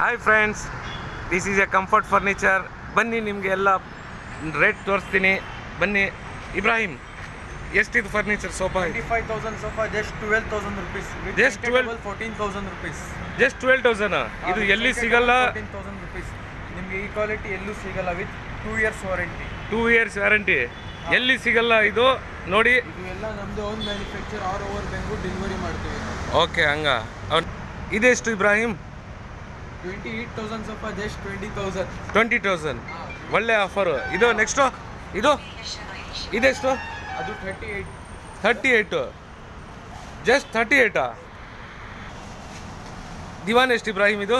Hi friends, this is a comfort furniture. ಬನ್ನಿ, ನಿಮಗೆ ಎಲ್ಲ ರೇಟ್ ತೋರಿಸ್ತೀನಿ. ಬನ್ನಿ. ಇಬ್ರಾಹಿಂ, ಎಷ್ಟಿದು furniture sofa? 25,000 sofa, just 12,000 rupees. Just 12 14,000 rupees. Just 12,000. ಇದು ಎಲ್ಲಿ ಸಿಗಲ್ಲ. 14,000 rupees. ನಿಮಗೆ ಈ ಕ್ವಾಲಿಟಿ ಎಲ್ಲೂ ಸಿಗಲ್ಲ with 2 years warranty. 2 years warranty ಎಲ್ಲಿ ಸಿಗಲ್ಲ ಇದು ನೋಡಿ. ಇದು ಎಲ್ಲ ನಮ್ಮದು own manufacture all over Bengaluru delivery ಮಾಡ್ತೀವಿ. ಓಕೆ, ಹಂಗ. ಇದೆಷ್ಟು ಇಬ್ರಾಹಿಂ? 28,000 sofa, just 20,000. 20,000. ಒಳ್ಳೆ ಆಫರು ಇದು. ನೆಕ್ಸ್ಟು ಇದೆಷ್ಟು? ಅದು 38. 38. ಜಸ್ಟ್ 38. ದಿವಾನ್ ಎಷ್ಟು ಇಬ್ರಾಹಿಂ ಇದು?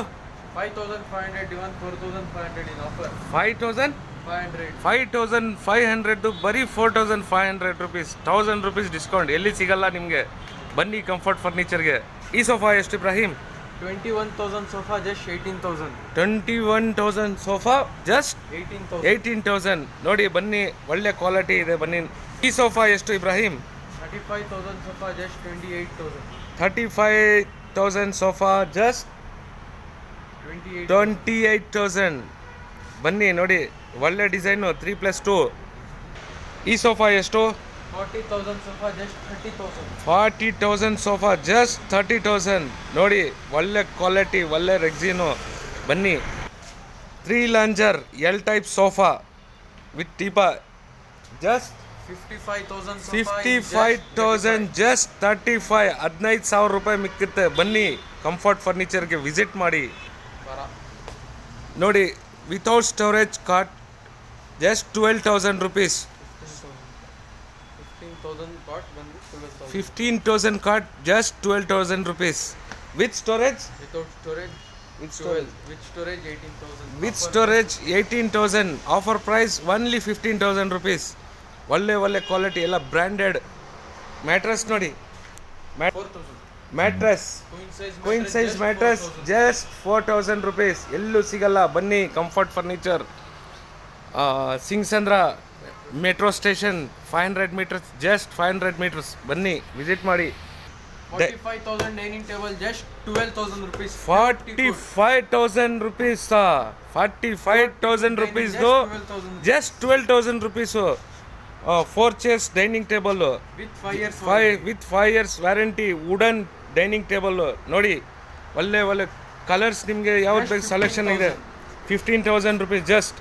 5,500 divan, 4,500 in offer. 5,500. 500. 5,500 ಬರೀ 4,500 rupees. 1,000 rupees discount. ಎಲ್ಲಿ ಸಿಗಲ್ಲ ನಿಮಗೆ. ಬನ್ನಿ ಕಂಫರ್ಟ್ ಫರ್ನಿಚರ್ಗೆ. ಈ ಸೋಫಾ ಎಷ್ಟು Ibrahim? 21,000 sofa, just 18,000. 21,000 sofa just 18,000. 18,000. ನೋಡಿ, ಬನ್ನಿ, ಒಳ್ಳೆ ಕ್ವಾಲಿಟಿ ಇದೆ. ಬನ್ನಿ. ಈ ಸೋಫಾ ಎಷ್ಟು Ibrahim? 35,000 sofa, just 28,000. 35,000 sofa just 28,000. ಬನ್ನಿ ನೋಡಿ, ಒಳ್ಳೆ ಡಿಸೈನು. 3+2. ಈ ಸೋಫಾ ಎಷ್ಟು? 40,000 sofa, just 30,000. 40,000 sofa just 30,000. ನೋಡಿ, ಒಳ್ಳೆ ಕ್ವಾಲಿಟಿ, ಒಳ್ಳೆ ರೆಕ್ಸಿನು. ಬನ್ನಿ. 3 lounger L type sofa with teapoy just 55,000 sofa. 55,000 just 35. 15,000 ರೂಪಾಯಿ ಮಿಕ್ಕುತ್ತೆ. ಬನ್ನಿ, ಕಂಫರ್ಟ್ ಫರ್ನಿಚರ್ಗೆ ವಿಸಿಟ್ ಮಾಡಿ. ನೋಡಿ, without storage cot just 12,000 rupees. 15,000 cot ಬಂದು 12,000. 15,000 cot just 12,000 rupees. With storage? Without storage With 12. With storage 18,000. With storage 18,000. Offer price only 15,000 rupees. ಒಳ್ಳೆ quality, ಎಲ್ಲ branded. Mattress ನೋಡಿ, 4,000. Mattress queen size mattress just 4,000 rupees. ಎಲ್ಲೂ ಸಿಗಲ್ಲ. ಬನ್ನಿ, comfort furniture, Singasandra metro station, 500 meters, just 500 meters. ಬನ್ನಿ, visit ಮಾಡಿ. 45,000 dining table, just 12,000 rupees. 45,000 rupees. 45,000 rupees. Just 12,000 rupees. 4 chairs dining table With 5 years. With 5 years warranty. Wooden dining table ನೋಡಿ, ಒಳ್ಳೆ colours ನಿಮಗೆ ಯಾವ್ದು ಬೇಕು ಸೆಲೆಕ್ಷನ್ ಇದೆ. 15,000 rupees ಜಸ್ಟ್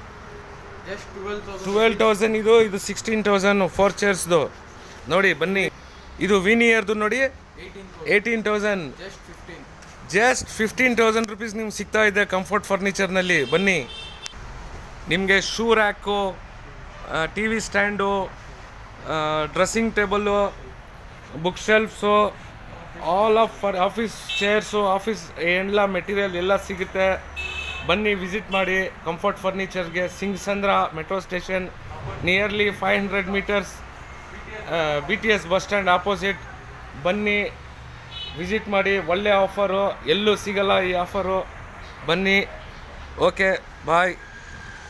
12,000. ಇದು 16,000 4 chairsದು ನೋಡಿ. ಬನ್ನಿ, ಇದು ವಿನಿಯರ್ದು ನೋಡಿ, 18,000. ಜಸ್ಟ್ 15,000 rupees ನಿಮ್ಗೆ ಸಿಗ್ತಾ ಇದೆ ಕಂಫರ್ಟ್ ಫರ್ನಿಚರ್ನಲ್ಲಿ. ಬನ್ನಿ, ನಿಮಗೆ shoe rack, TV stand, dressing table, book shelves, all of office chairs, office ಎಲ್ಲ ಮೆಟೀರಿಯಲ್ ಎಲ್ಲ ಸಿಗುತ್ತೆ. ಬನ್ನಿ, ವಿಸಿಟ್ ಮಾಡಿ ಕಂಫರ್ಟ್ ಫರ್ನಿಚರ್ಗೆ. Singasandra metro station, nearly 500 meters, BTS bus stand opposite. ಬನ್ನಿ, ವಿಸಿಟ್ ಮಾಡಿ. ಒಳ್ಳೆ ಆಫರು, ಎಲ್ಲೂ ಸಿಗಲ್ಲ ಈ ಆಫರು. ಬನ್ನಿ. ಓಕೆ, ಬಾಯ್.